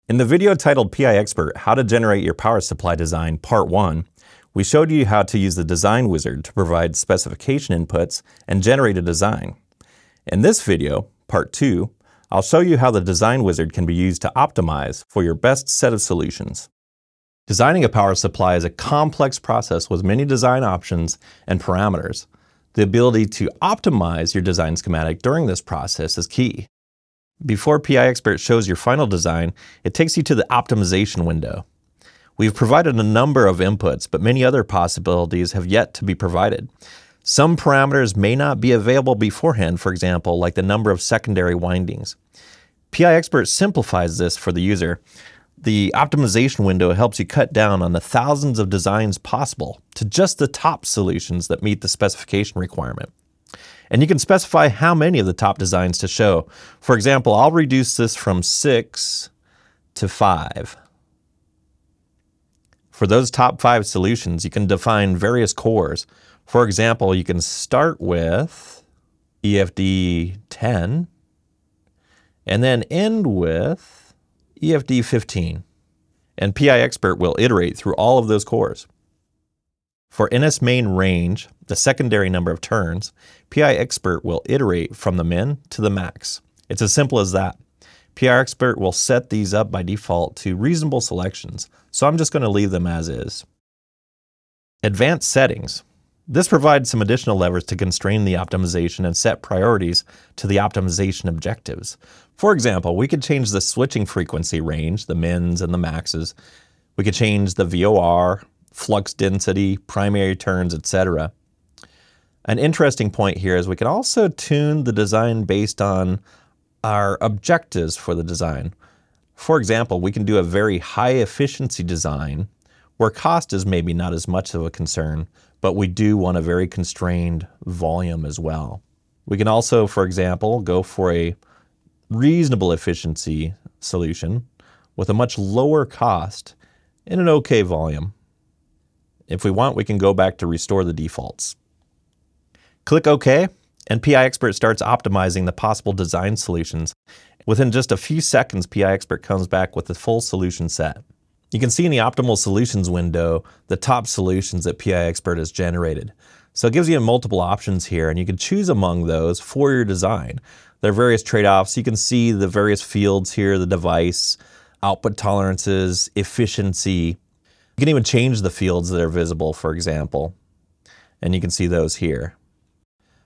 In the video titled PI Expert, How to Generate Your Power Supply Design, Part 1, we showed you how to use the Design Wizard to provide specification inputs and generate a design. In this video, Part 2, I'll show you how the Design Wizard can be used to optimize for your best set of solutions. Designing a power supply is a complex process with many design options and parameters. The ability to optimize your design schematic during this process is key. Before PI Expert shows your final design, it takes you to the optimization window. We've provided a number of inputs, but many other possibilities have yet to be provided. Some parameters may not be available beforehand, for example, like the number of secondary windings. PI Expert simplifies this for the user. The optimization window helps you cut down on the thousands of designs possible to just the top solutions that meet the specification requirement. And you can specify how many of the top designs to show. For example, I'll reduce this from 6 to 5. For those top 5 solutions, you can define various cores. For example, you can start with EFD 10 and then end with EFD 15. And PI Expert will iterate through all of those cores. For NS main range, the secondary number of turns, PI Expert will iterate from the min to the max. It's as simple as that. PI Expert will set these up by default to reasonable selections, so I'm just going to leave them as is. Advanced settings. This provides some additional levers to constrain the optimization and set priorities to the optimization objectives. For example, we could change the switching frequency range, the mins and the maxes. We could change the VOR, flux density, primary turns, etc. An interesting point here is we can also tune the design based on our objectives for the design. For example, we can do a very high efficiency design where cost is maybe not as much of a concern, but we do want a very constrained volume as well. We can also, for example, go for a reasonable efficiency solution with a much lower cost and an okay volume. If we want, we can go back to restore the defaults. Click OK, and PI Expert starts optimizing the possible design solutions. Within just a few seconds, PI Expert comes back with the full solution set. You can see in the optimal solutions window the top solutions that PI Expert has generated. So it gives you multiple options here, and you can choose among those for your design. There are various trade-offs. You can see the various fields here, the device, output tolerances, efficiency. You can even change the fields that are visible, for example, and you can see those here.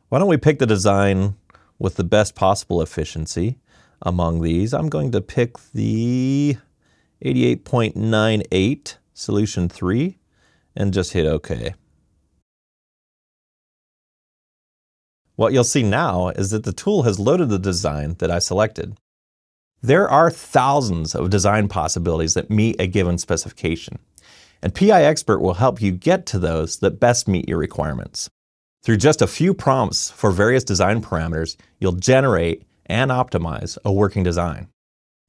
Why don't we pick the design with the best possible efficiency among these? I'm going to pick the 88.98 solution 3 and just hit OK. What you'll see now is that the tool has loaded the design that I selected. There are thousands of design possibilities that meet a given specification. And PI Expert will help you get to those that best meet your requirements. Through just a few prompts for various design parameters, you'll generate and optimize a working design.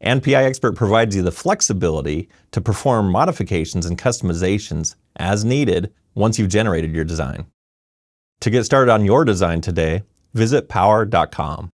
And PI Expert provides you the flexibility to perform modifications and customizations as needed once you've generated your design. To get started on your design today, visit power.com.